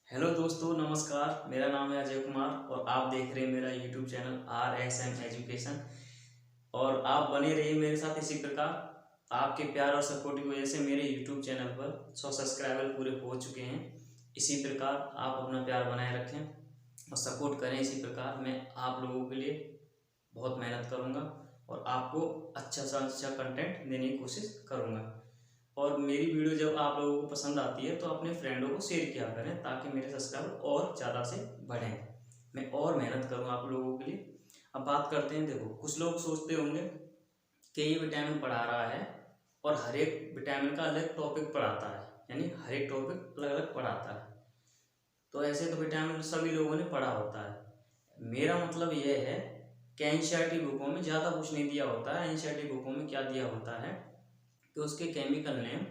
Hello दोस्तों, नमस्कार। मेरा नाम है अजय कुमार और आप देख रहे हैं मेरा यूट्यूब चैनल RSM एजुकेशन। और आप बने रहिए मेरे साथ इसी प्रकार। आपके प्यार और सपोर्ट की वजह से मेरे यूट्यूब चैनल पर 100 सब्सक्राइबर पूरे हो चुके हैं। इसी प्रकार आप अपना प्यार बनाए रखें और सपोर्ट करें। इसी प्रकार मैं आप लोगों के लिए बहुत मेहनत करूँगा और आपको अच्छा से अच्छा कंटेंट देने की कोशिश करूँगा। और मेरी वीडियो जब आप लोगों को पसंद आती है तो अपने फ्रेंडों को शेयर किया करें ताकि मेरे सब्सक्राइबर और ज़्यादा से बढ़ें। मैं और मेहनत करूँ आप लोगों के लिए। अब बात करते हैं। देखो, कुछ लोग सोचते होंगे कि ये विटामिन पढ़ा रहा है और हर एक विटामिन का अलग टॉपिक पढ़ाता है, यानी हर एक टॉपिक अलग अलग पढ़ाता है। तो ऐसे तो विटामिन सभी लोगों ने पढ़ा होता है। मेरा मतलब यह है कि एनसीईआरटी बुकों में ज़्यादा कुछ नहीं दिया होता है। एनसीईआरटी बुकों में क्या दिया होता है कि उसके केमिकल नेम,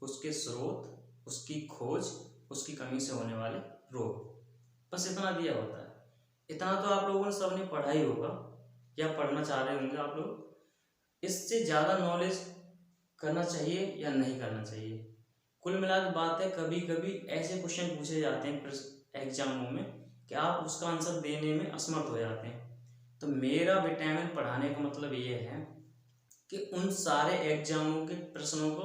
उसके स्रोत, उसकी खोज, उसकी कमी से होने वाले रोग, बस इतना दिया होता है। इतना तो आप लोगों ने सबने पढ़ा ही होगा या पढ़ना चाह रहे होंगे आप लोग। इससे ज़्यादा नॉलेज करना चाहिए या नहीं करना चाहिए? कुल मिलाकर बात है, कभी कभी ऐसे क्वेश्चन पूछे जाते हैं एग्जामों में कि आप उसका आंसर देने में असमर्थ हो जाते हैं। तो मेरा विटामिन पढ़ाने का मतलब ये है कि उन सारे एग्जामों के प्रश्नों को,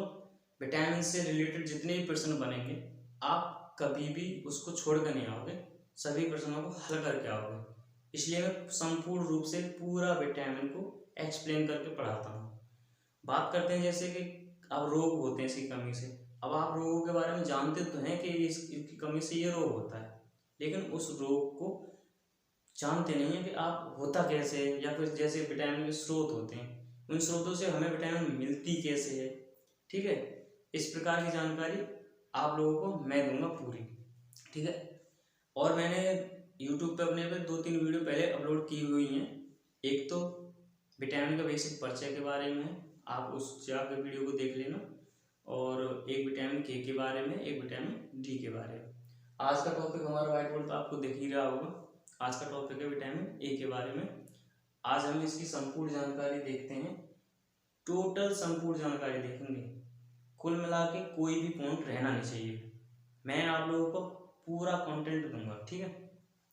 विटामिन से रिलेटेड जितने भी प्रश्न बनेंगे, आप कभी भी उसको छोड़ कर नहीं आओगे, सभी प्रश्नों को हल करके आओगे। इसलिए मैं संपूर्ण रूप से पूरा विटामिन को एक्सप्लेन करके पढ़ाता हूँ। बात करते हैं जैसे कि अब रोग होते हैं इसकी कमी से। अब आप रोगों के बारे में जानते तो हैं कि इसकी कमी से ये रोग होता है, लेकिन उस रोग को जानते नहीं है कि आप होता कैसे है, या फिर जैसे विटामिन के स्रोत होते हैं, उन स्रोतों से हमें विटामिन मिलती कैसे है। ठीक है, इस प्रकार की जानकारी आप लोगों को मैं दूंगा पूरी। ठीक है। और मैंने यूट्यूब पे अपने पे 2-3 वीडियो पहले अपलोड की हुई हैं। एक तो विटामिन का बेसिक परिचय के बारे में है, आप उस जाकर वीडियो को देख लेना। और एक विटामिन के बारे में, एक विटामिन डी के बारे में। आज का टॉपिक हमारा व्हाइट बोर्ड पे आपको दिख ही रहा होगा। आज का टॉपिक है विटामिन ए के बारे में। आज हम इसकी संपूर्ण जानकारी देखते हैं। टोटल संपूर्ण जानकारी देखेंगे। कुल मिला के कोई भी पॉइंट रहना नहीं चाहिए। मैं आप लोगों को पूरा कंटेंट दूंगा। ठीक है,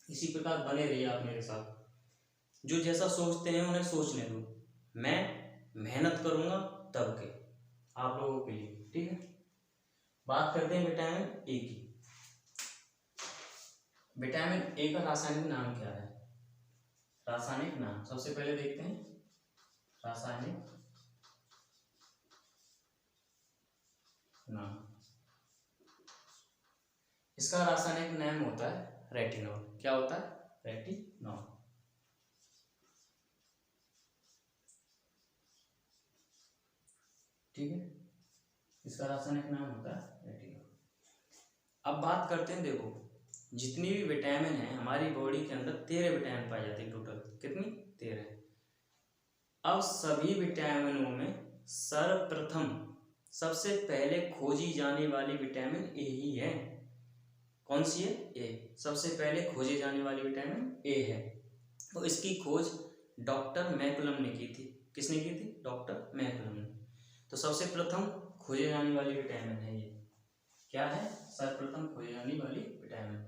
इसी प्रकार बने रहिए आप मेरे साथ। जो जैसा सोचते हैं उन्हें सोचने दो। मैं मेहनत करूंगा तब के आप लोगों के लिए। ठीक है, बात करते हैं विटामिन ए की। विटामिन ए का रासायनिक नाम क्या है? रासायनिक नाम सबसे पहले देखते हैं। रासायनिक नाम, इसका रासायनिक नाम होता है रेटिनॉल। क्या होता है? रेटिनॉल। ठीक है, इसका रासायनिक नाम होता है रेटिनॉल। अब बात करते हैं। देखो, जितनी भी विटामिन है हमारी बॉडी के अंदर 13 विटामिन पाए जाते हैं। टोटल कितनी? 13। अब सभी विटामिनों में सर्वप्रथम सबसे पहले खोजी जाने वाली विटामिन ए ही है। कौन सी है? ए। सबसे पहले खोजी जाने वाली विटामिन ए है। तो इसकी खोज डॉक्टर मैकुलम ने की थी। किसने की थी? डॉक्टर मैकुलम ने। तो सबसे प्रथम खोजे जाने वाली विटामिन है ये। क्या है? सर्वप्रथम खोजी जाने वाली विटामिन,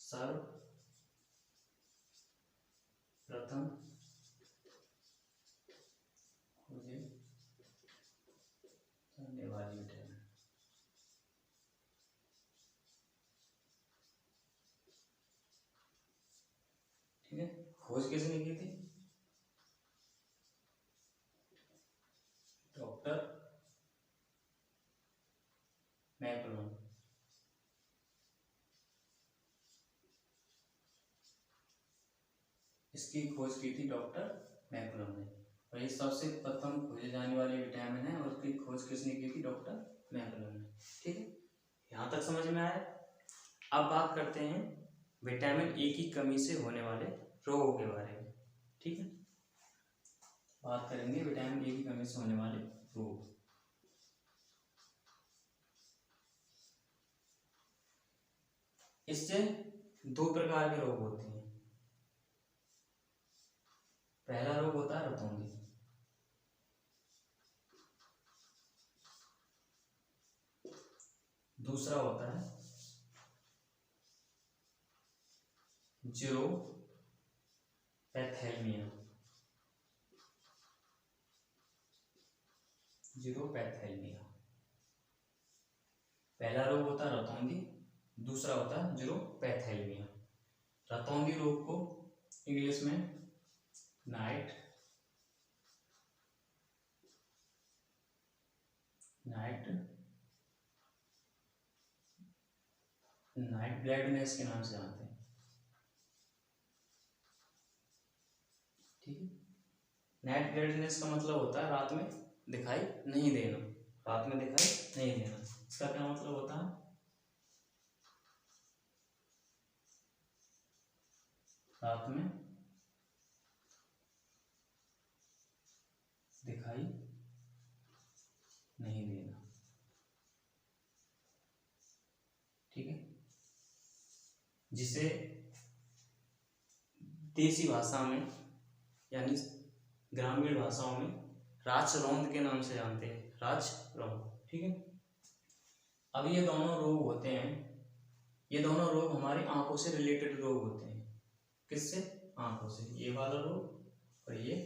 सर्वप्रथम खोजे जाने वाली विटामिन। ठीक है, खोज किसने की थी? Doctor McCullum. इसकी खोज की थी डॉक्टर मैकुलम ने। और ये सबसे प्रथम खोजे जाने वाली विटामिन है और उसकी खोज किसने की थी? डॉक्टर मैकुलम ने। ठीक है, यहाँ तक समझ में आया? अब बात करते हैं विटामिन ए की कमी से होने वाले रोगों के बारे में। ठीक है, बात करेंगे विटामिन ए की कमी से होने वाले रोग। इससे 2 प्रकार के रोग होते हैं। पहला रोग होता है रतौंधी। दूसरा होता है जीरोपैथेलमिया। जीरोपैथेलमिया पहला रोग होता है रतौंधी, दूसरा होता है जीरोपैथेलमिया। रतौंधी रोग को इंग्लिश में नाइट ब्लैडनेस के नाम से जानते हैं। ठीक है, नाइट ब्लैडनेस का मतलब होता है रात में दिखाई नहीं देना, रात में दिखाई नहीं देना। इसका क्या मतलब होता है? रात में दिखाई नहीं देना। ठीक है, जिसे देसी भाषा में यानी ग्रामीण भाषाओं में राजरौंद के नाम से जानते हैं, राजरौंद। ठीक है, अब ये दोनों रोग होते हैं, ये दोनों रोग हमारी आंखों से रिलेटेड रोग होते हैं। किससे? आंखों से। ये वाला रोग और ये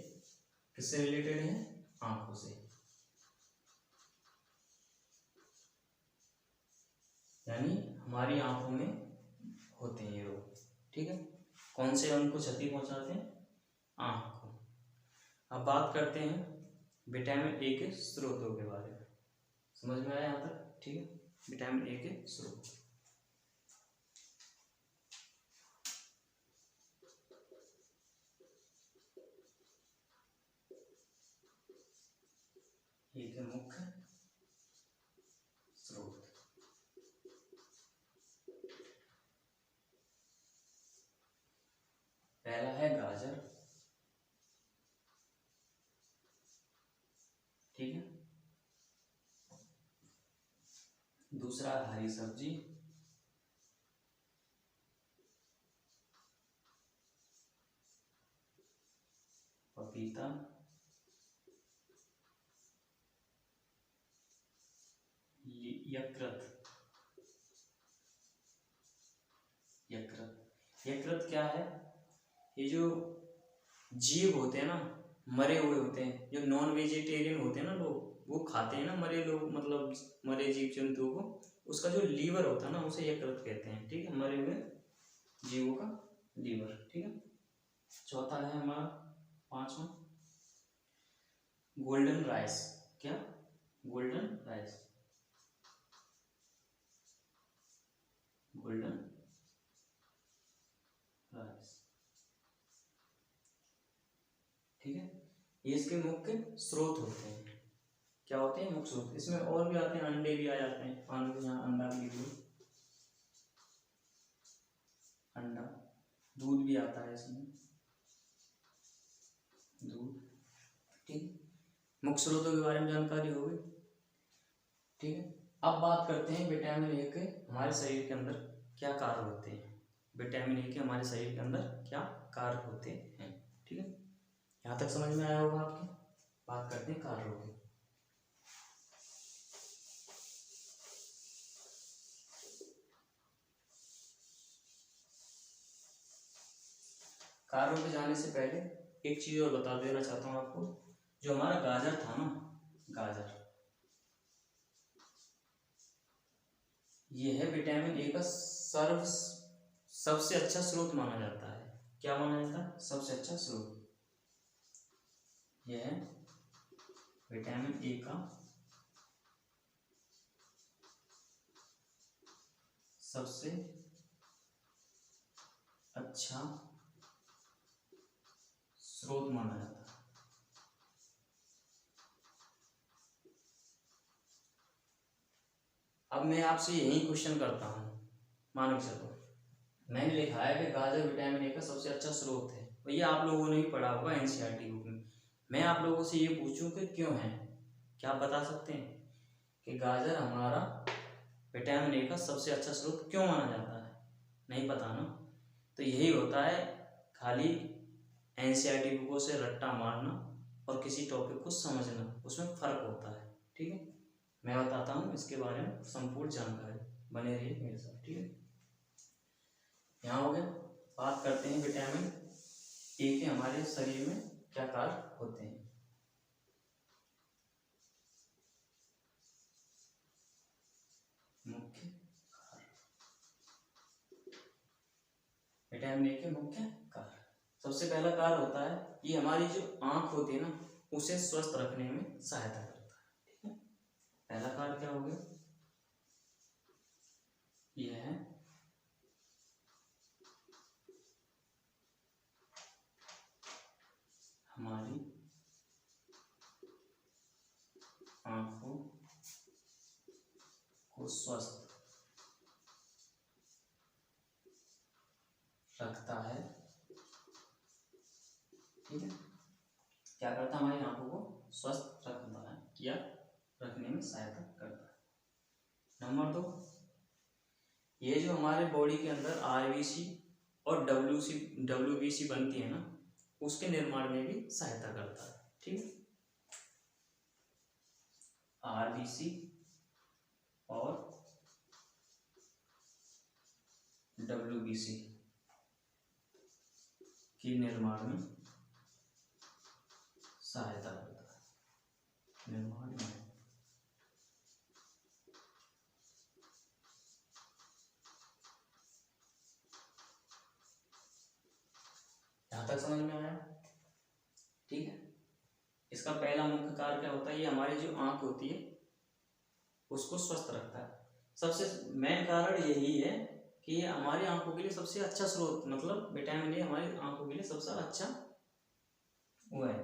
किससे रिलेटेड है? आंखों से। यानी हमारी आंखों में होते हैं ये रोग। ठीक है, कौन से अंग को क्षति पहुंचाते हैं? आंख को। अब बात करते हैं विटामिन ए के स्रोतों के बारे में। समझ में आया यहाँ तक? ठीक है, विटामिन ए के स्रोत। ए के मुख्य स्रोत। पहला है गाजर। ठीक है, दूसरा हरी सब्जी, पपीता, यकृत। यकृत, यकृत क्या है? ये जो जीव होते हैं ना, मरे हुए होते हैं, जो नॉन वेजिटेरियन होते हैं ना लोग, वो खाते हैं ना मरे लोग, मतलब मरे जीव जंतुओं को, उसका जो लीवर होता है ना उसे यकृत कहते हैं। ठीक है, मरे हुए जीवों का लीवर। ठीक है, चौथा है हमारा, पांचवा, गोल्डन राइस। क्या? Golden rice, golden rice. ठीक है, ये इसके मुख्य स्रोत होते हैं। क्या होते हैं? मुख्य स्रोत। इसमें और भी आते हैं, अंडे भी आ जाते हैं, पानी यहाँ अंडा भी, अंडा, दूध भी आता है इसमें, दूध। ठीक, मुख्य स्रोतों के बारे में जानकारी हो गई। ठीक है, अब बात करते हैं विटामिन ए के हमारे शरीर के अंदर क्या कार्य होते हैं। विटामिन ए के हमारे शरीर के अंदर क्या कार्य होते हैं। ठीक है, यहाँ तक समझ में आया होगा आपके। बात करते हैं कार्यों की। कार्यों पे जाने से पहले एक चीज और बता देना चाहता हूँ आपको। जो हमारा गाजर था ना, गाजर, ये है विटामिन ए का सबसे अच्छा स्रोत माना जाता है। क्या माना जाता है? सबसे अच्छा स्रोत। यह है विटामिन ए का सबसे अच्छा स्रोत माना जाता है। अब मैं आपसे यही क्वेश्चन करता हूँ, मान के चलो मैंने लिखा है कि गाजर विटामिन ए का सबसे अच्छा स्रोत है। भैया आप लोगों ने भी पढ़ा होगा एनसीईआरटी बुक में। मैं आप लोगों से ये पूछूं कि क्यों है? क्या आप बता सकते हैं कि गाजर हमारा विटामिन ए का सबसे अच्छा स्रोत क्यों माना जाता है? नहीं पता ना? तो यही होता है, खाली एनसीईआरटी बुकों से रट्टा मारना और किसी टॉपिक को समझना, उसमें फर्क होता है। ठीक है, मैं बताता हूँ इसके बारे में संपूर्ण जानकारी, बने रहिए मेरे साथ। ठीक है, यहाँ हो गया। बात करते हैं विटामिन ए के हमारे शरीर में क्या कार्य होते हैं। मुख्य कार्य, विटामिन ए के मुख्य कार्य। सबसे पहला कार्य होता है ये हमारी जो आंख होती है ना उसे स्वस्थ रखने में सहायता करता है। ठीक है, पहला कार्य क्या हो गया, यह है हमारी आंखों को स्वस्थ रखता है। ठीक है, क्या करता है, हमारी आंखों को स्वस्थ रखता है या रखने में सहायता करता है। नंबर 2, ये जो हमारे बॉडी के अंदर आरबीसी और डब्ल्यूबीसी बनती है ना उसके निर्माण में भी सहायता करता है। ठीक है, आरबीसी और डब्ल्यूबीसी के निर्माण में सहायता करता है। निर्माण में यहां तक समझ में आया। ठीक है, इसका पहला मुख्य कार्य क्या होता है, ये हमारी जो आंख होती है उसको स्वस्थ रखता है। सबसे मेन कारण यही है कि ये हमारी आंखों के लिए सबसे अच्छा स्रोत, मतलब विटामिन ए हमारी आंखों के लिए सबसे अच्छा वो है।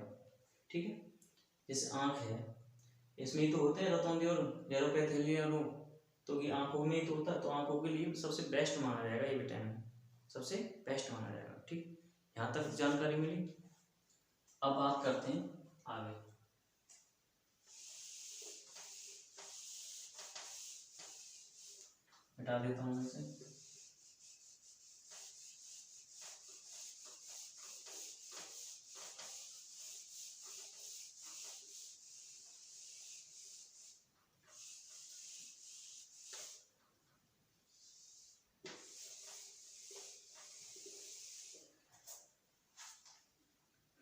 ठीक है, जैसे आंख है इसमें ही तो होते हैं रतौंधी और न्यूरोपैथिक अणु, तो ये आंखों में ही तो होता है, तो आंखों के लिए सबसे बेस्ट माना जाएगा ये विटामिन, सबसे बेस्ट माना जाएगा। ठीक, यहाँ तक जानकारी मिली। अब बात करते हैं आगे। मिटा देता हूँ इसे।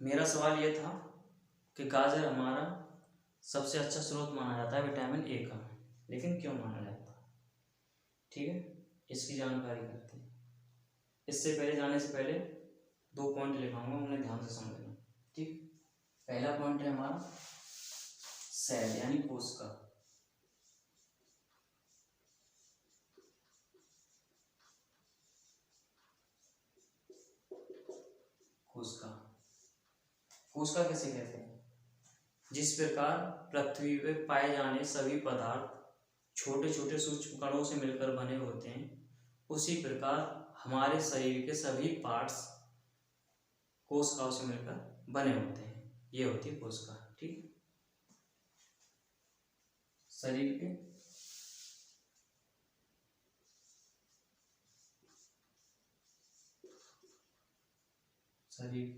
मेरा सवाल ये था कि गाजर हमारा सबसे अच्छा स्रोत माना जाता है विटामिन ए का, लेकिन क्यों माना जाता है। ठीक है, इसकी जानकारी करते हैं। इससे पहले जाने से पहले 2 पॉइंट लिखाऊंगा, उन्हें ध्यान से समझना। ठीक, पहला पॉइंट है हमारा सेल यानी कोशिका। कोशिका, कोशिका किसे कहते हैं, जिस प्रकार पृथ्वी पर पाए जाने सभी पदार्थ छोटे छोटे सूक्ष्म कणों से मिलकर बने होते हैं, उसी प्रकार हमारे शरीर के सभी पार्ट्स कोशिकाओं से मिलकर बने होते हैं। ये होती है कोशिका। ठीक, शरीर के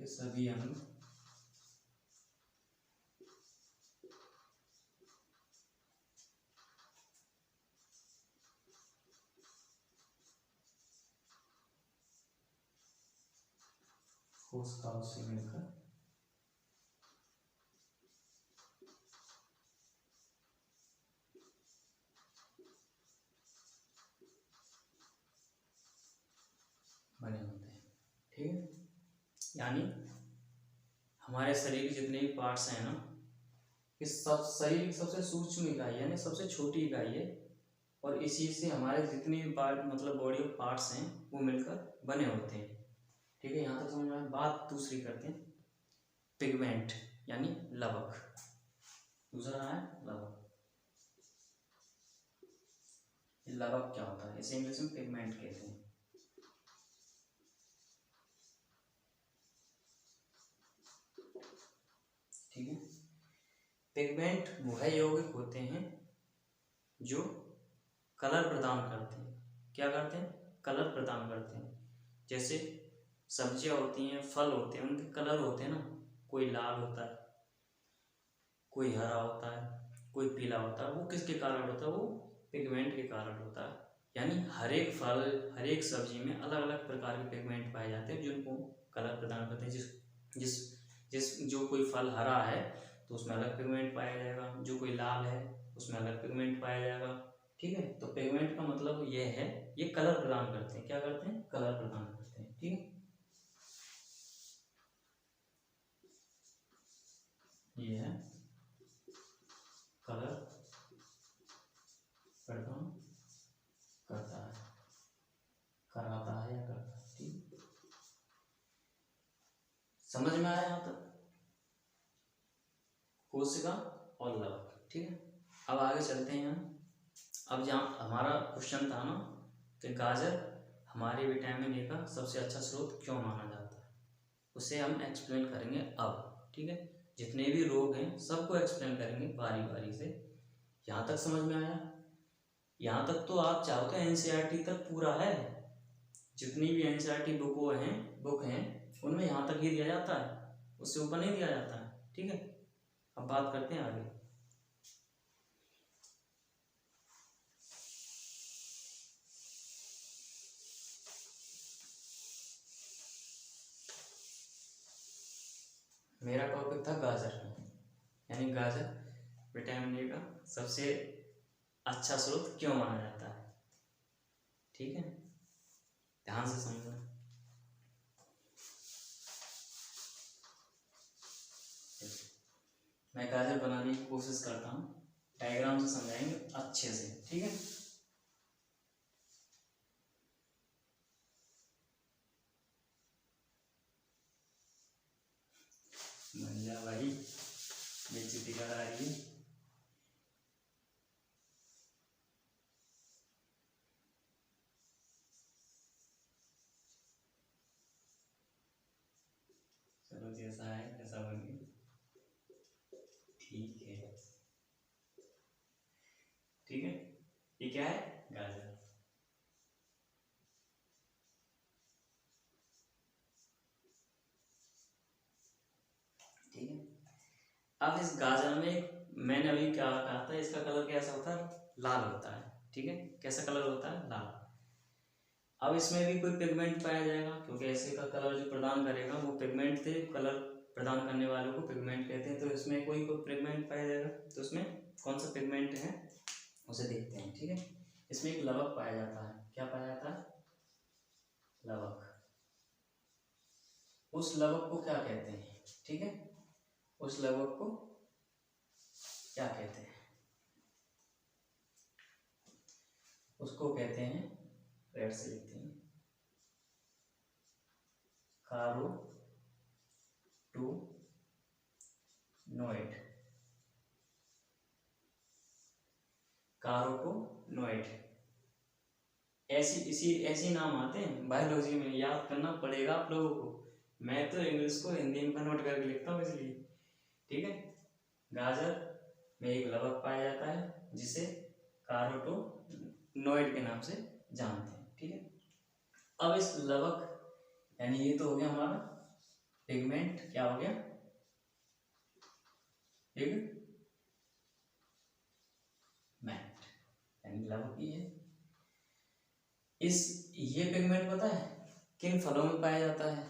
सभी अंग कोशिकाओं से मिलकर बने होते हैं। ठीक है, यानी हमारे शरीर के जितने भी पार्ट्स हैं ना, इस सब शरीर की सबसे सूक्ष्म इकाई यानी सबसे छोटी इकाई है, और इसी से हमारे जितने भी पार्ट मतलब बॉडी ऑफ पार्ट्स हैं वो मिलकर बने होते हैं। ठीक है, यहाँ तक समझ में। बात दूसरी करते हैं, पिगमेंट यानी लवक। दूसरा है लवक। लवक क्या होता है, इसे इंग्लिश में पिगमेंट कहते हैं। ठीक है, पिगमेंट वह यौगिक होते हैं जो कलर प्रदान करते हैं। क्या करते हैं, कलर प्रदान करते हैं। जैसे सब्जियां होती हैं, फल होते हैं, उनके कलर होते हैं ना, कोई लाल होता है, कोई हरा होता है, कोई पीला होता है। वो किसके कारण होता है, वो पिगमेंट के कारण होता है, यानी हर एक फल, हर एक सब्जी में अलग अलग प्रकार के पिगमेंट पाए जाते हैं जिनको कलर प्रदान करते हैं। जिस जिस जिस जो कोई फल हरा है तो उसमें अलग पिगमेंट पाया जाएगा, जो कोई लाल है उसमें अलग पिगमेंट पाया जाएगा। ठीक है, तो पिगमेंट का मतलब ये है, ये कलर प्रदान करते हैं। क्या करते हैं? कलर प्रदान करते हैं। ठीक है, ये है कलर प्रदान करता है, कराता है या करता है। ठीक, समझ में आया यहाँ तक? कोशिका और लवक। ठीक है, अब आगे चलते हैं यहाँ। अब जहाँ हमारा क्वेश्चन था ना कि गाजर हमारे विटामिन ए का सबसे अच्छा स्रोत क्यों माना जाता है, उसे हम एक्सप्लेन करेंगे अब। ठीक है, जितने भी रोग हैं सबको एक्सप्लेन करेंगे बारी बारी से। यहाँ तक समझ में आया? यहाँ तक तो आप चाहो तो एनसीईआरटी तक पूरा है, जितनी भी एनसीईआरटी बुक हैं उनमें यहाँ तक ही दिया जाता है, उससे ऊपर नहीं दिया जाता है। ठीक है, अब बात करते हैं आगे। मेरा टॉपिक था गाजर, यानी गाजर विटामिन ए का सबसे अच्छा स्रोत क्यों माना जाता है। ठीक है, ध्यान से समझो। मैं गाजर बनाने की कोशिश करता हूँ, डायग्राम से समझाएंगे अच्छे से। ठीक है, बढ़िया भाई, बेइज्जती करा रही है। चलो जैसा है वैसा बन गया। ठीक है, ठीक है, ये क्या है? गाजर। ठीक है, अब इस गाजर में मैंने अभी क्या कहा था, इसका कलर कैसा होता है? लाल होता है। ठीक है, कैसा कलर होता है? लाल। अब इसमें भी कोई पिगमेंट पाया जाएगा, क्योंकि ऐसे का कलर जो प्रदान करेगा वो पिगमेंट थे, कलर प्रदान करने वालों को पिगमेंट कहते हैं। तो इसमें कोई पिगमेंट पाया जाएगा, तो उसमें कौन सा पिगमेंट है उसे देखते हैं। ठीक है, इसमें एक लवक पाया जाता है। क्या पाया जाता है? लवक। उस लवक को क्या कहते हैं? ठीक है, उस लवक को क्या कहते हैं? उसको कहते हैं, रेड से लिखते हैं, कारोटोनॉइड। कारोटोनॉइड ऐसी नाम आते हैं बायोलॉजी में, याद करना पड़ेगा आप लोगों को। मैं तो इंग्लिश को हिंदी में कन्वर्ट करके लिखता हूँ इसलिए। ठीक है, गाजर में एक लवक पाया जाता है जिसे कारोटोनॉइड के नाम से जानते हैं। ठीक है, अब इस लवक, यानी ये तो हो गया हमारा पिगमेंट। क्या हो गया? पिगमेंट, यानी लवक ही है। ये पिगमेंट पता है किन फलों में पाया जाता है?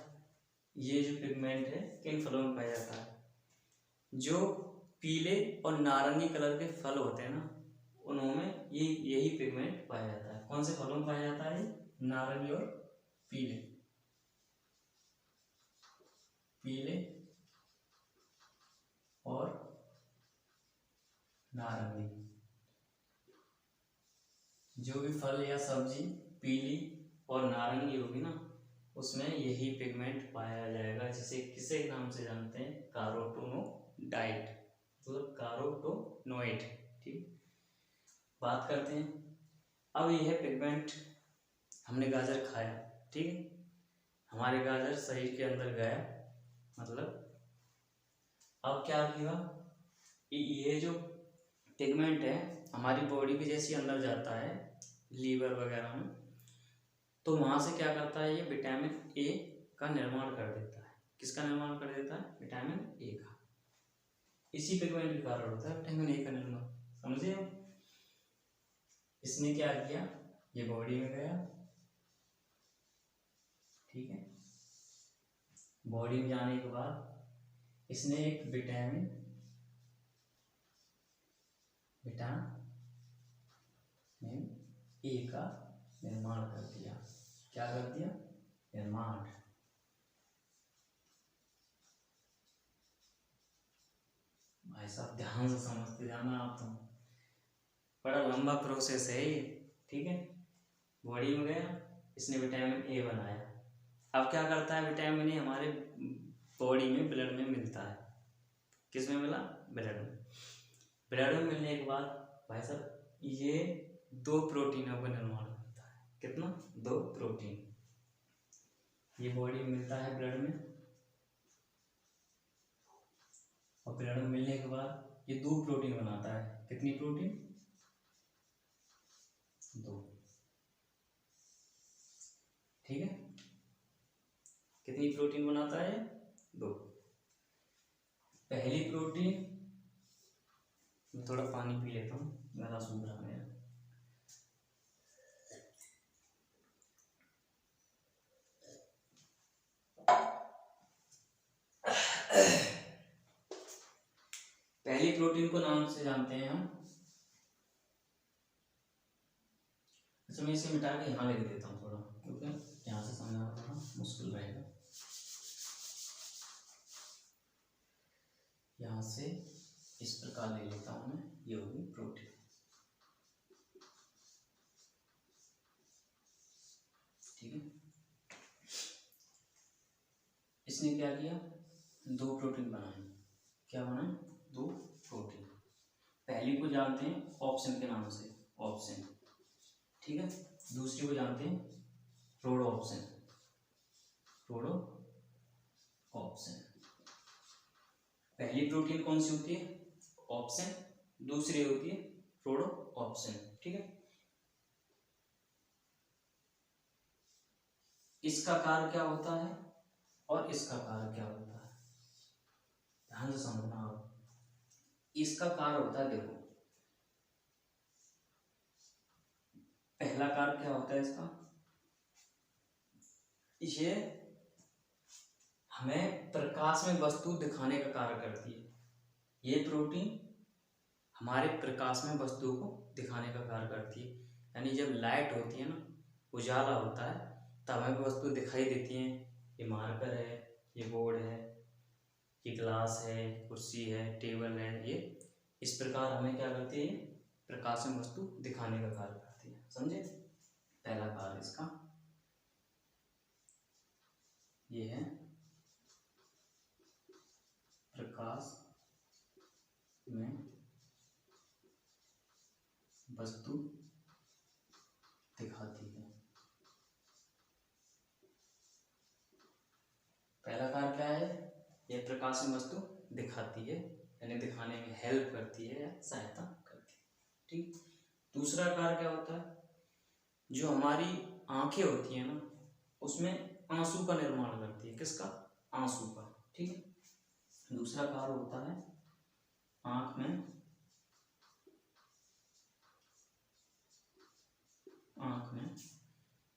ये जो पिगमेंट है किन फलों में पाया जाता है? जो पीले और नारंगी कलर के फल होते हैं ना, उनमें यही पिगमेंट पाया जाता है। कौन से फलों में पाया जाता है? नारंगी और पीले, पीले और नारंगी। जो भी फल या सब्जी पीली और नारंगी होगी ना, उसमें यही पिगमेंट पाया जाएगा, जिसे किसे नाम से जानते हैं? कारोटोनॉइड, तो कारोटोनॉइड। ठीक, बात करते हैं। अब यह पिगमेंट, हमने गाजर खाया, ठीक है, हमारे गाजर शरीर के अंदर गया, मतलब अब क्या किया, ये जो पिगमेंट है हमारी बॉडी के जैसे अंदर जाता है लीवर वगैरह में, तो वहाँ से क्या करता है, ये विटामिन ए का निर्माण कर देता है। किसका निर्माण कर देता है? विटामिन ए का। इसी पिगमेंट के कारण होता है विटामिन ए का निर्माण। समझे हो? इसने क्या किया, ये बॉडी में गया, ठीक है। बॉडी में जाने के बाद इसने एक विटामिन ए का निर्माण कर दिया। क्या कर दिया? निर्माण। भाई साहब ध्यान से समझते जाना आप, तो बड़ा लंबा प्रोसेस है ये, ठीक है। बॉडी में गया, इसने विटामिन ए बनाया। अब क्या करता है विटामिन ए? हमारे बॉडी में, ब्लड में मिलता है। किस में मिला? ब्लड में। ब्लड में मिलने के बाद भाई साहब ये 2 प्रोटीनों का निर्माण करता है। कितना? 2 प्रोटीन। ये बॉडी में मिलता है ब्लड में, और ब्लड में मिलने के बाद ये 2 प्रोटीन बनाता है। कितनी प्रोटीन? 2, ठीक है। कितनी प्रोटीन बनाता है? 2। पहली प्रोटीन, मैं थोड़ा पानी पी लेता हूँ, गला सूख रहा है। पहली प्रोटीन को नाम से जानते हैं हम, अच्छा मैं इसे मिटा के यहाँ लिख देता हूँ थोड़ा, क्योंकि यहाँ से समझना थोड़ा मुश्किल रहेगा। यहाँ से इस प्रकार ले लेता हूँ मैं, ये होगी प्रोटीन, ठीक है। इसने क्या किया? 2 प्रोटीन बनाए। क्या बनाए? 2 प्रोटीन। पहली को जानते हैं ऑप्शन के नाम से, ऑप्शन, ठीक है। दूसरी को जानते हैं रोडो ऑप्शन, रोडो ऑप्शन। पहली प्रोटीन कौन सी होती है? ऑप्शन। दूसरी होती है रोडो ऑप्शन, ठीक है। इसका कार्य क्या होता है और इसका कार्य क्या होता है? ध्यान से समझना आप। इसका कार्य होता है, देखो पहला कार्य क्या होता है इसका? ये हमें प्रकाश में वस्तु दिखाने का कार्य करती है। ये प्रोटीन हमारे प्रकाश में वस्तु को दिखाने का कार्य करती है। यानी जब लाइट होती है ना, उजाला होता है, तब हमें वस्तु दिखाई देती है। ये मार्कर है, ये बोर्ड है, ये ग्लास है, कुर्सी है, टेबल है। ये इस प्रकार हमें क्या करती है? प्रकाश में वस्तु दिखाने का कार्य करती है। समझे? पहला कार्य इसका ये है, प्रकाश में वस्तु दिखाती है। पहला कार्य क्या है? ये प्रकाश में वस्तु दिखाती है, यानी दिखाने में हेल्प करती है या सहायता करती है, ठीक। दूसरा कार्य क्या होता है? जो हमारी आंखें होती है ना, उसमें आंसू का निर्माण करती है। किसका? आंसू का, ठीक है। दूसरा कार्य होता है आंख में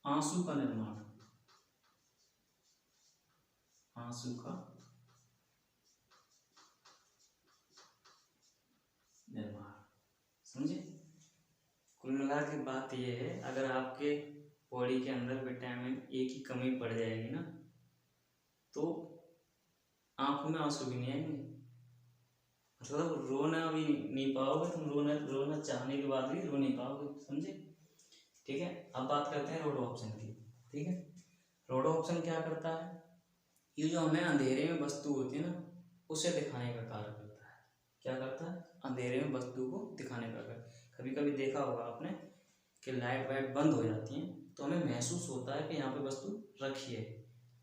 आंसू का निर्माण, आंसू का निर्माण। समझे? कुल मिला के बात यह है, अगर आपके बॉडी के अंदर विटामिन ए की कमी पड़ जाएगी ना, तो आंखों में आंसू भी नहीं आएंगे, मतलब रोना भी नहीं पाओगे तुम, रोना चाहने के बाद भी रो नहीं पाओगे। समझे? ठीक है। अब बात करते हैं रोडो ऑप्शन की, ठीक है। रोडो ऑप्शन क्या करता है? ये जो हमें अंधेरे में वस्तु होती है ना, उसे दिखाने का कार्य करता है। क्या करता है? अंधेरे में वस्तु को दिखाने का कार्य। कभी कभी देखा होगा आपने कि लाइट वाइट बंद हो जाती है, तो हमें महसूस होता है कि यहाँ पे वस्तु रखी है।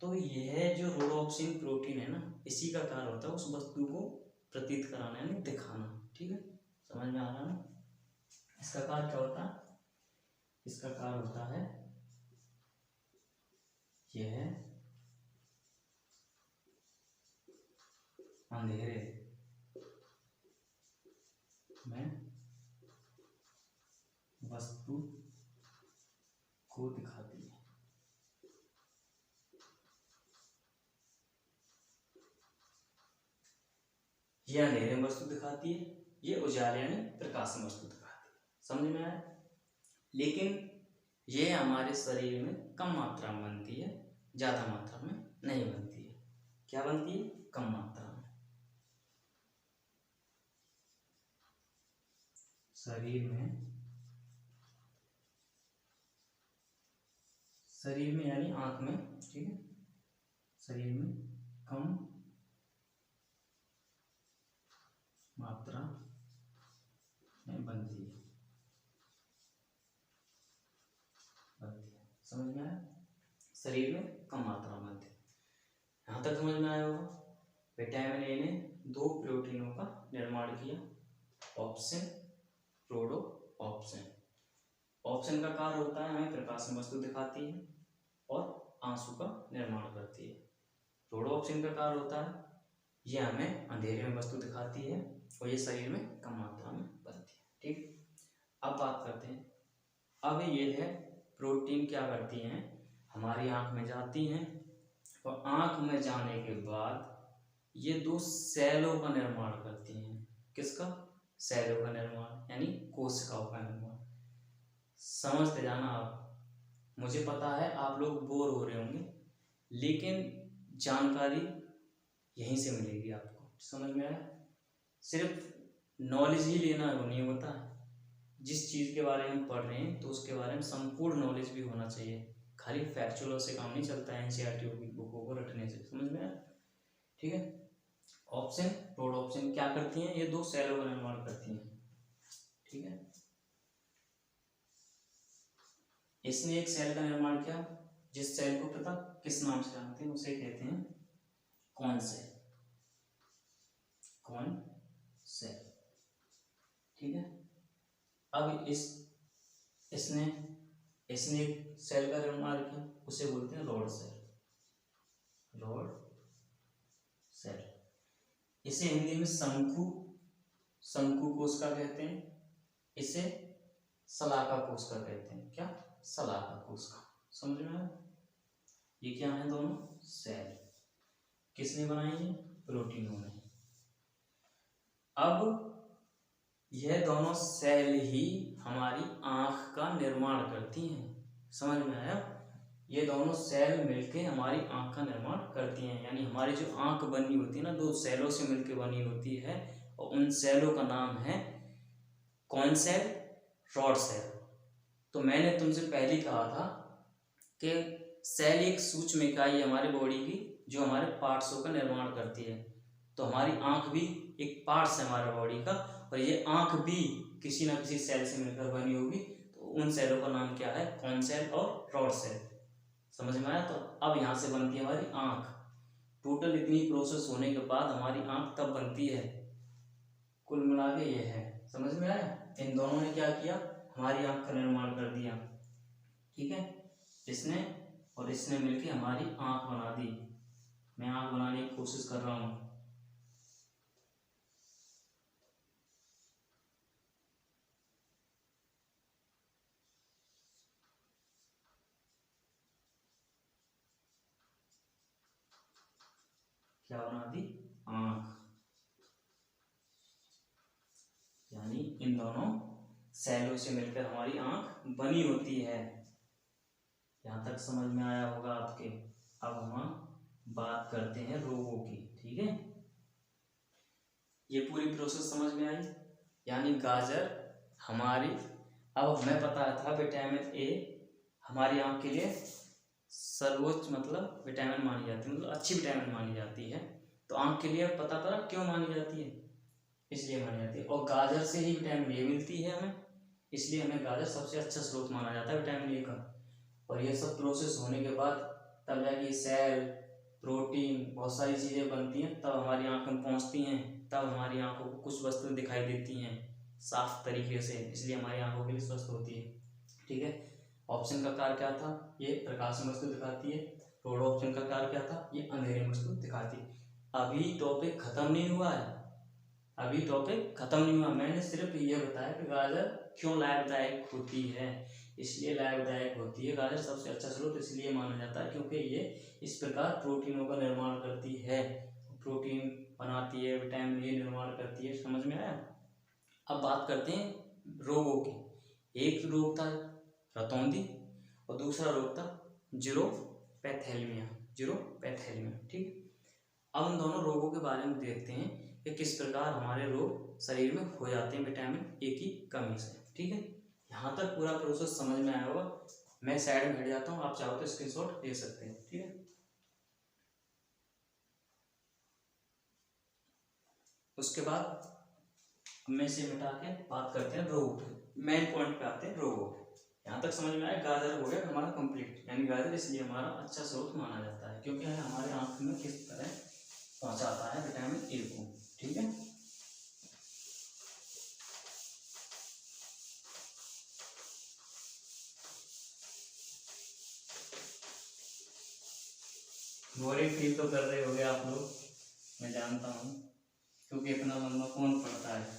तो यह जो रोडोप्सिन प्रोटीन है ना, इसी का कार्य होता है उस वस्तु को प्रतीत कराना, यानी दिखाना, ठीक है। समझ में आ रहा है? इसका कार्य क्या होता है? इसका कार्य होता है यह अंधेरे में वस्तु को दिखाती है। ये अंधेरे में वस्तु दिखाती है, ये उजाले यानी प्रकाश में वस्तु दिखाती है। समझ में आया? लेकिन ये हमारे शरीर में कम मात्रा में बनती है, ज्यादा मात्रा में नहीं बनती है। क्या बनती है? कम मात्रा में। शरीर में यानी आंख में, ठीक है, शरीर में कम मात्रा में बनती है। समझ में आया? शरीर में कम मात्रा में बनती है। यहाँ तक समझ में आया होगा। विटामिन ए ने 2 प्रोटीनों का निर्माण किया, ऑप्शन, प्रोडो ऑप्शन। ऑप्शन का कार्य होता है हमें प्रकाश में वस्तु दिखाती है और आंसू का निर्माण करती है। प्रोडो ऑप्शन का कार्य होता है ये हमें अंधेरे में वस्तु दिखाती है और ये शरीर में कम मात्रा में बनती है। ठीक, अब बात करते हैं। अब ये है प्रोटीन क्या करती हैं, हमारी आंख में जाती हैं और आंख में जाने के बाद ये 2 सेलों का निर्माण करती हैं। किसका? सेलों का निर्माण यानी कोशिकाओं का निर्माण। समझते जाना आप। मुझे पता है आप लोग बोर हो रहे होंगे, लेकिन जानकारी यहीं से मिलेगी आपको। समझ में आया? सिर्फ नॉलेज ही लेना नहीं होता है, जिस चीज़ के बारे में पढ़ रहे हैं तो उसके बारे में संपूर्ण नॉलेज भी होना चाहिए। खाली फैक्चुअल से काम नहीं चलता है एनसीईआरटी की बुकों को रटने से। समझ में आया? ठीक है। ऑप्शन, प्रोड ऑप्शन क्या करती हैं? ये 2 सेलों का निर्माण करती हैं। ठीक है, इसने एक सेल का निर्माण किया, जिस सेल को पता किस नाम से जानते हैं, उसे कहते हैं कौन सेल। कौन सेल, ठीक है। अब इसने एक सेल का निर्माण किया, उसे बोलते हैं रॉड सेल। रॉड सेल, इसे हिंदी में शंकु कोशिका कहते हैं, इसे शलाका कोशिका कहते हैं। क्या? शलाका कोशिका। समझ में आया? ये क्या है? दोनों सेल किसने बनाई है? प्रोटीनों ने। अब यह दोनों सेल ही हमारी आंख का निर्माण करती हैं। समझ में आया? ये दोनों सेल मिलके हमारी आंख का निर्माण करती हैं, यानी हमारी जो आंख बनी होती है ना, 2 सेलों से मिलके बनी होती है और उन सेलों का नाम है कौन सेल? Rod cell. तो मैंने तुमसे पहले ही कहा था कि सेल एक सूक्ष्म इकाई है हमारी बॉडी की, जो हमारे पार्ट्सों का निर्माण करती है। तो हमारी आंख भी एक पार्ट्स है हमारे बॉडी का, और ये आंख भी किसी ना किसी सेल से मिलकर बनी होगी। तो उन सेलों का नाम क्या है? कौन सेल और रॉड सेल। समझ में आया? तो अब यहाँ से बनती है हमारी आंख। टोटल इतनी प्रोसेस होने के बाद हमारी आंख तब बनती है। कुल मिला के ये है। समझ में आया? इन दोनों ने क्या किया? हमारी आंख का निर्माण कर दिया। ठीक है, इसने और इसने मिलकर हमारी आंख बना दी। मैं आंख बनाने की कोशिश कर रहा हूँ। क्या बना दी? आंख। यानी इन दोनों सेलों से मिलकर हमारी आंख बनी होती है। यहां तक समझ में आया होगा आपके। अब हम बात करते हैं रोगों की। ठीक है, ये पूरी प्रोसेस समझ में आई। यानी गाजर हमारी, अब हमें पता था विटामिन ए हमारी आंख के लिए सर्वोच्च मतलब विटामिन मानी जाती है, मतलब अच्छी विटामिन मानी जाती है। तो आंख के लिए पता था क्यों मानी जाती है, इसलिए मानी जाती है। और गाजर से ही विटामिन ए मिलती है हमें, इसलिए हमें गाजर सबसे अच्छा स्रोत माना जाता है विटामिन ए का। और ये सब प्रोसेस होने के बाद तब जाके सेल, प्रोटीन, बहुत सारी चीज़ें बनती हैं, तब हमारी आंख में पहुंचती हैं, तब हमारी आंखों को कुछ वस्तुएं दिखाई देती हैं साफ तरीके से, इसलिए हमारी आंखों के लिए स्वस्थ होती है। ठीक है, ऑप्शन का कार्य क्या था? ये प्रकाश में वस्तु दिखाती है। रोड ऑप्शन का कार्य क्या था? ये अंधेरे में वस्तु दिखाती है। अभी टॉपिक खत्म नहीं हुआ है, मैंने सिर्फ ये बताया कि गाजर क्यों लाभदायक होती है। इसलिए लाभदायक होती है गाजर, सबसे अच्छा स्रोत इसलिए माना जाता है क्योंकि ये इस प्रकार प्रोटीनों का निर्माण करती है, प्रोटीन बनाती है, विटामिन ए निर्माण करती है। समझ में आया। अब बात करते हैं रोगों की। एक रोग था रतौंधी और दूसरा रोग था जीरोपैथेलमिया। ठीक। अब उन दोनों रोगों के बारे में देखते हैं कि किस प्रकार हमारे रोग शरीर में हो जाते हैं विटामिन ए की कमी से। ठीक है, यहाँ तक पूरा प्रोसेस समझ में आया होगा। मैं साइड में हट जाता हूँ, आप चाहो तो स्क्रीनशॉट ले सकते हैं। ठीक है, उसके बाद मैं इसे मिटा के बात करते हैं रोगों के, मेन पॉइंट पे आते हैं रोगों के। यहाँ तक समझ में आया। गाजर हो गया हमारा कंप्लीट, यानी गाजर इसलिए हमारा अच्छा स्रोत माना जाता है क्योंकि हमारे आंख में किस तरह पहुंचाता है विटामिन ए को। ठीक है, बोरिंग फील तो कर रहे होगे आप लोग, मैं जानता हूँ, क्योंकि इतना लंबा कौन पढ़ता है।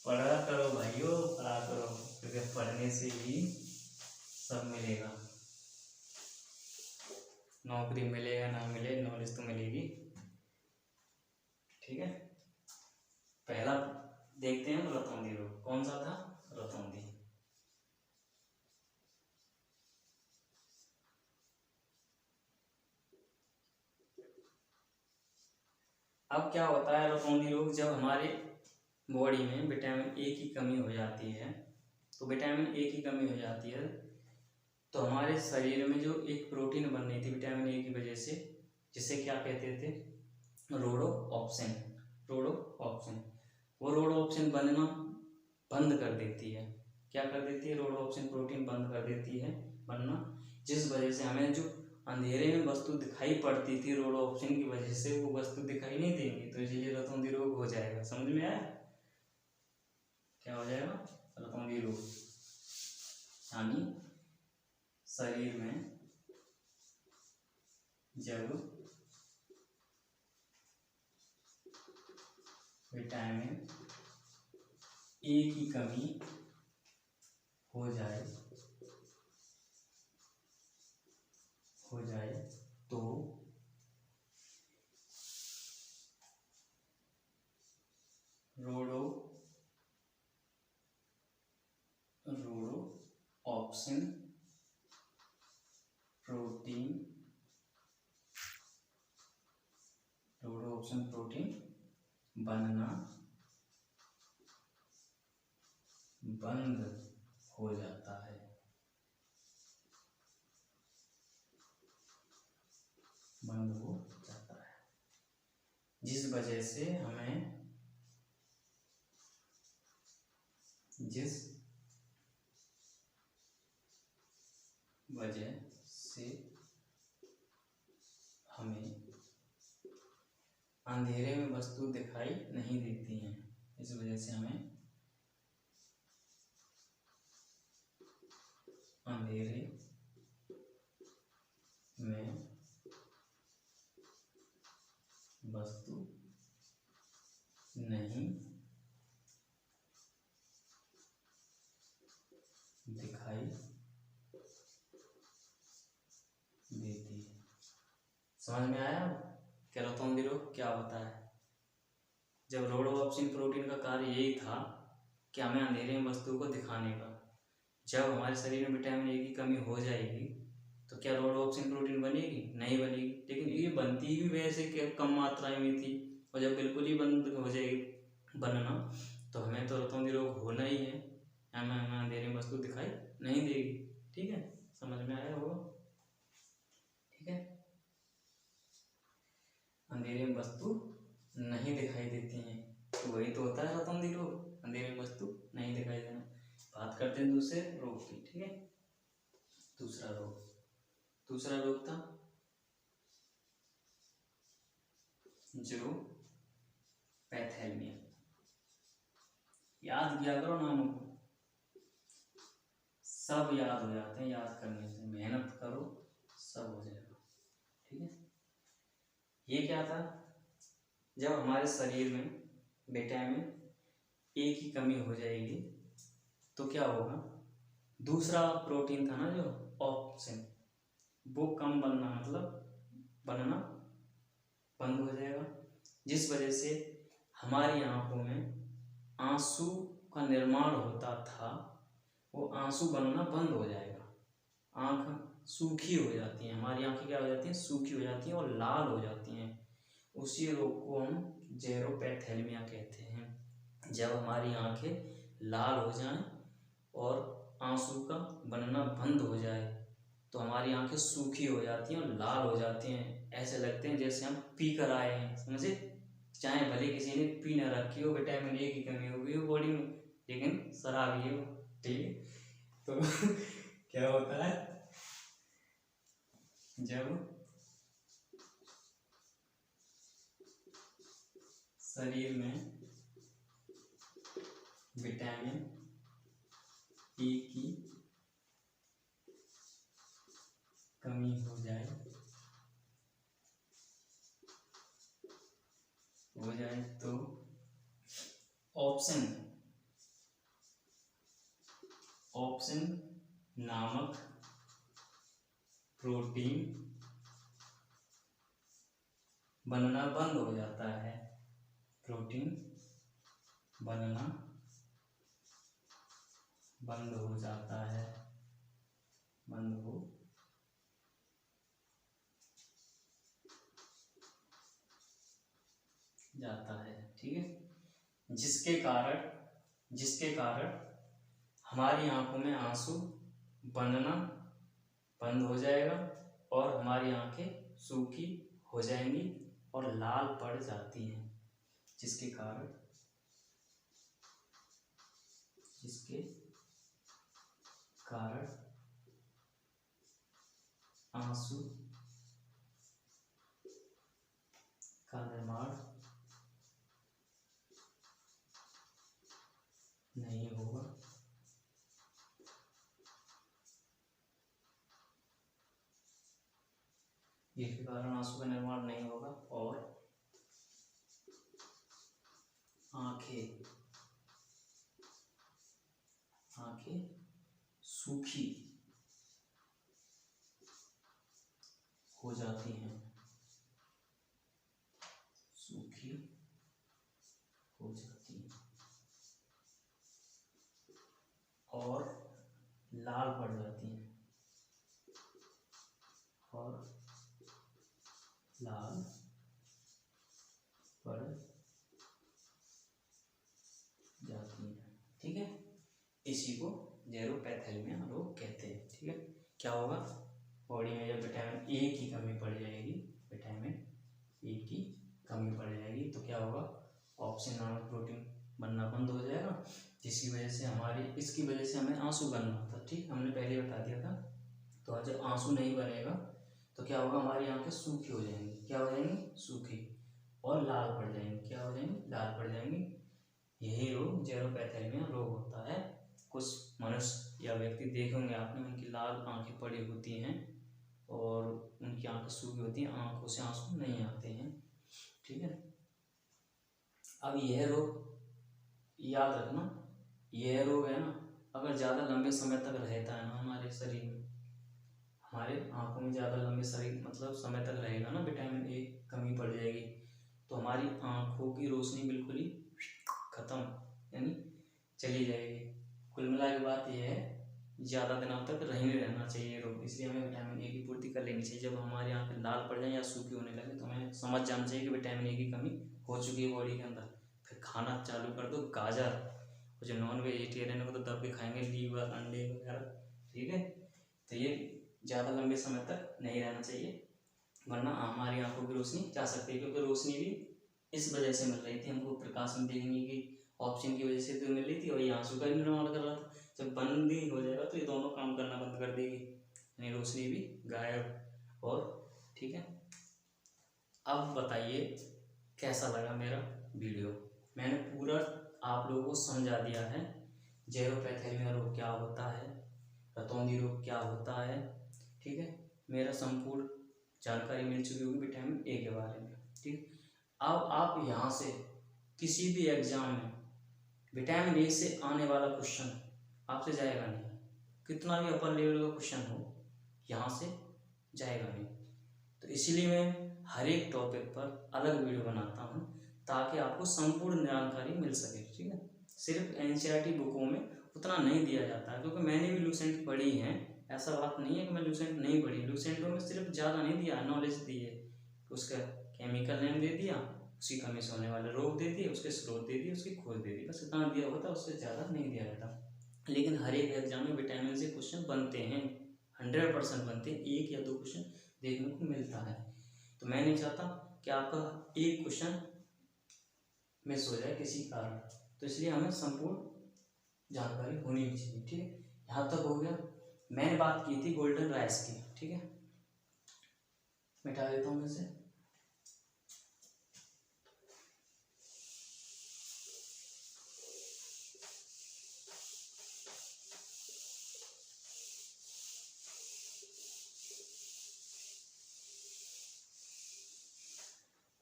पढ़ा करो भाइयों, पढ़ा करो, क्योंकि पढ़ने से ही सब मिलेगा। नौकरी मिले या ना मिले, नॉलेज तो मिलेगी। ठीक है, पहला देखते हैं रतौंधी रोग। कौन सा था? रतौंधी। अब क्या होता है रतौंधी रोग? जब हमारे बॉडी में विटामिन ए की कमी हो जाती है, तो विटामिन ए की कमी हो जाती है तो हमारे शरीर में जो एक प्रोटीन बन रही थी विटामिन ए की वजह से, जिसे क्या कहते थे? रोडोप्सिन। वो रोडोप्सिन बनना बंद कर देती है। क्या कर देती है? रोडोप्सिन प्रोटीन बंद कर देती है बनना, जिस वजह से हमें जो अंधेरे में वस्तु दिखाई पड़ती थी रोडोप्सिन की वजह से, वो वस्तु दिखाई नहीं देंगी, तो इसलिए रतौंधी रोग हो जाएगा। समझ में आया? क्या हो जाएगा? रतौंधी रोग, यानी शरीर में जब विटामिन ए की कमी हो जाए तो रोडोप्सिन प्रोटीन बनना बंद हो जाता है। जिस वजह से हमें अंधेरे में वस्तु दिखाई नहीं देती हैं। इस वजह से हमें अंधेरे में वस्तु नहीं दिखाई देती। समझ में आया कि रतौंधी रोग क्या होता है? जब रोडोप्सिन प्रोटीन का कार्य यही था कि हमें अंधेरे में वस्तु को दिखाने का, जब हमारे शरीर में विटामिन ए की कमी हो जाएगी तो क्या रोडोप्सिन प्रोटीन बनेगी? नहीं बनेगी। लेकिन ये बनती भी वैसे कि कम मात्रा में थी, और जब बिल्कुल ही बंद हो जाएगी बनना तो हमें तो रतौंधी रोग होना ही है, हमें अंधेरे में वस्तु दिखाई नहीं देगी। ठीक है, समझ में आया होगा। ठीक है, अंधेरे में वस्तु नहीं दिखाई देती हैं, तो वही तो होता है रतौंधी रोग, अंधेरे में वस्तु नहीं दिखाई देना। बात करते हैं दूसरे रोग की। ठीक है, दूसरा रोग था जीरोपैथेलमिया। याद किया करो नामों को, सब याद हो जाते हैं, याद करने से मेहनत करो सब हो जाएगा। ठीक है, ये क्या था? जब हमारे शरीर में विटामिन ए की कमी हो जाएगी तो क्या होगा? दूसरा प्रोटीन था ना जो ऑप्शन, वो कम बनना मतलब बनना बंद हो जाएगा, जिस वजह से हमारी आंखों में आंसू का निर्माण होता था वो आंसू बनना बंद हो जाएगा। आंख सूखी हो जाती है, हमारी आंखें क्या हो जाती हैं, सूखी हो जाती हैं और लाल हो जाती हैं। उसी रोग को हम जेरोपैथेलमिया कहते हैं। जब हमारी आंखें लाल हो जाएं और आंसू का बनना बंद हो जाए तो हमारी आंखें सूखी हो जाती हैं और लाल हो जाती हैं, ऐसे लगते हैं जैसे हम पी कर आए हैं, समझे। चाहे भले किसी ने पी ना रखी हो, विटामिन ए की कमी हो गई हो बॉडी में, लेकिन शराबी हो, ठीक है। तो क्या होता है, जब शरीर में विटामिन ए की कमी हो जाए तो ऑप्शन नामक प्रोटीन बनना बंद हो जाता है। प्रोटीन बनना बंद हो जाता है, बंद हो जाता है, ठीक है। जिसके कारण हमारी आंखों में आंसू बनना बंद हो जाएगा और हमारी आंखें सूखी हो जाएंगी और लाल पड़ जाती हैं, जिसके कारण आंसू का निर्माण नहीं होगा, जिसके कारण आंसू का निर्माण नहीं होगा और आंखें सूखी हो जाती हैं, सूखी हो जाती हैं और लाल पड़ जाती हैं, और लाल पड़ जाती हैं, ठीक है। इसी को जेरोपैथेलमिया रोग कहते हैं, ठीक है। क्या होगा, बॉडी में जब विटामिन ए की कमी पड़ जाएगी, विटामिन ए की कमी पड़ जाएगी तो क्या होगा, ऑप्शन नामक प्रोटीन बनना बंद हो जाएगा, जिसकी वजह से इसकी वजह से हमें आंसू बनना था, ठीक, हमने पहले बता दिया था। तो जब आंसू नहीं बनेगा तो क्या होगा, हमारी आंखें सूखी हो जाएंगी, क्या हो जाएंगी, सूखी, और लाल पड़ जाएंगी, क्या हो जाएंगी, लाल पड़ जाएंगी। यही रोग जेरोपैथेलमिया रोग होता है। कुछ मनुष्य या व्यक्ति देखे होंगे आपने, उनकी लाल आंखें पड़ी होती हैं और उनकी आंखें सूखी होती हैं, आंखों से आंसू नहीं आते हैं, ठीक है। अब यह रोग याद रखना, यह रोग है ना, अगर ज़्यादा लंबे समय तक रहता है ना हमारे शरीर में, हमारे आंखों में ज़्यादा लंबे शरीर मतलब समय तक रहेगा ना, विटामिन ए कमी पड़ जाएगी तो हमारी आंखों की रोशनी बिल्कुल ही खत्म, यानी चली जाएगी। कुल मिला के बात यह है, ज़्यादा दिनों तक नहीं रहना चाहिए रोग, इसलिए हमें विटामिन ए की पूर्ति कर लेनी चाहिए। जब हमारी आंखें लाल पड़ जाए या सूखी होने लगे तो हमें समझ जाना चाहिए कि विटामिन ए की कमी हो चुकी है बॉडी के अंदर। फिर खाना चालू कर दो गाजर, और जो नॉन वेजिटेरियन है वो तो दब के खाएंगे लीवर अंडे वगैरह, ठीक है। तो ये ज़्यादा लंबे समय तक नहीं रहना चाहिए, वरना हमारी आंखों की रोशनी जा सकती है, क्योंकि रोशनी भी इस वजह से मिल रही थी हमको, प्रकाश में देखने की ऑप्शन की वजह से तो मिल रही थी, और ये आंसू का भी निर्माण कर रहा था। जब बंद ही हो जाएगा तो ये दोनों काम करना बंद कर देगी, यानी रोशनी भी गायब, और ठीक है। अब बताइए कैसा लगा मेरा वीडियो, मैंने पूरा आप लोगों को समझा दिया है, जेरोपैथेलमिया रोग क्या होता है, रतौंधी रोग क्या होता है, ठीक है। मेरा संपूर्ण जानकारी मिल चुकी होगी विटामिन ए के बारे में, ठीक। अब आप यहाँ से किसी भी एग्जाम में विटामिन ए से आने वाला क्वेश्चन आपसे जाएगा नहीं, कितना भी अपर लेवल का क्वेश्चन हो यहाँ से जाएगा नहीं। तो इसीलिए मैं हर एक टॉपिक पर अलग वीडियो बनाता हूँ ताकि आपको संपूर्ण जानकारी मिल सके। ठीक है, सिर्फ एनसीईआरटी बुकों में उतना नहीं दिया जाता है, क्योंकि मैंने भी लूसेंट पढ़ी है, ऐसा बात नहीं है कि मैं लूसेंट नहीं पढ़ी। लूसेंटों में सिर्फ ज़्यादा नहीं दिया, नॉलेज दी है, उसका केमिकल नेम दे दिया, उसकी कमी से होने वाले रोग दे दिए, उसके स्रोत दे दिए, उसकी खोज दे दी, बस इतना दिया होता, उससे ज़्यादा नहीं दिया जाता। लेकिन हर एक एग्जाम में विटामिन से क्वेश्चन बनते हैं, 100% बनते हैं, 1 या 2 क्वेश्चन देखने को मिलता है। तो मैं नहीं चाहता कि आपका एक क्वेश्चन मिस हो जाए किसी कारण, तो इसलिए हमें संपूर्ण जानकारी होनी चाहिए। ठीक है, यहाँ तक हो गया। मैंने बात की थी गोल्डन राइस की। ठीक है, मिटा देता हूँ मैं इसे।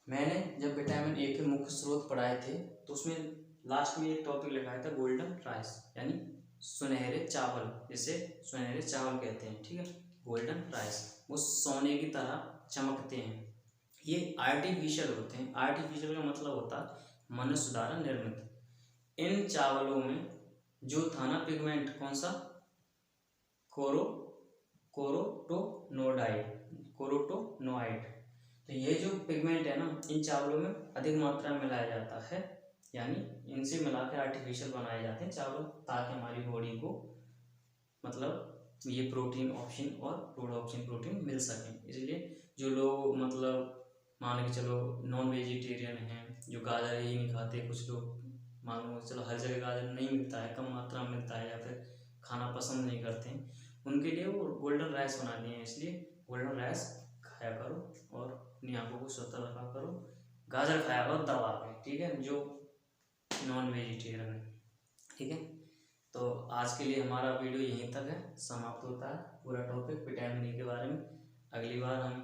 मैंने जब विटामिन ए के मुख्य स्रोत पढ़ाए थे तो उसमें लास्ट में एक टॉपिक लिखाया था गोल्डन राइस, यानी सुनहरे चावल, जिसे सुनहरे चावल कहते हैं। ठीक है, गोल्डन राइस, वो सोने की तरह चमकते हैं। ये आर्टिफिशियल होते हैं। आर्टिफिशियल का मतलब होता है मनुष्य द्वारा निर्मित। इन चावलों में जो था ना पिगमेंट, कौन सा, कोरोटोनोइड, तो ये जो पिगमेंट है ना, इन चावलों में अधिक मात्रा में मिलाया जाता है, यानी इनसे मिलाकर आर्टिफिशियल बनाए जाते हैं चावल, ताकि हमारी बॉडी को मतलब ये प्रोटीन ऑप्शन और प्रोडक्शन प्रोटीन मिल सके। इसलिए जो लोग मतलब मान के चलो नॉन वेजिटेरियन हैं, जो गाजर ही नहीं खाते, कुछ लोग मान लो चलो हर जगह गाजर नहीं मिलता है, कम मात्रा में मिलता है, या फिर खाना पसंद नहीं करते हैं, उनके लिए वो गोल्डन राइस बना दिए हैं। इसलिए गोल्डन राइस खाया करो और अपनी आंखों को स्वतः रखा करो। गाजर खाया करो दबा के, ठीक है, जो नॉन वेजिटेरियन है। ठीक है, तो आज के लिए हमारा वीडियो यहीं तक है, समाप्त होता है पूरा टॉपिक विटामिन ई के बारे में। अगली बार हम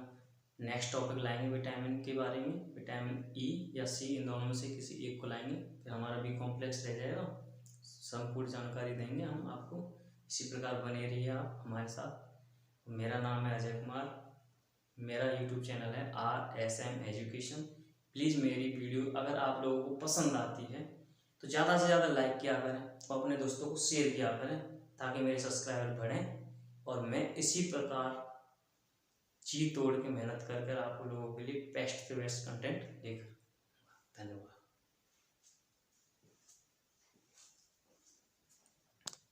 नेक्स्ट टॉपिक लाएंगे विटामिन के बारे में, विटामिन ई या सी, इन दोनों में से किसी एक को लाएंगे, फिर हमारा बी कॉम्प्लेक्स रह जाएगा। संपूर्ण जानकारी देंगे हम आपको। इसी प्रकार बने रहिए आप हमारे साथ। मेरा नाम है अजय कुमार, मेरा यूट्यूब चैनल है RSM एजुकेशन। प्लीज़ मेरी वीडियो अगर आप लोगों को पसंद आती है तो ज़्यादा से ज़्यादा लाइक किया करें और अपने दोस्तों को शेयर किया करें, ताकि मेरे सब्सक्राइबर बढ़ें और मैं इसी प्रकार जी तोड़ के मेहनत कर कर आप लोगों के लिए बेस्ट से बेस्ट कंटेंट लेकर। धन्यवाद।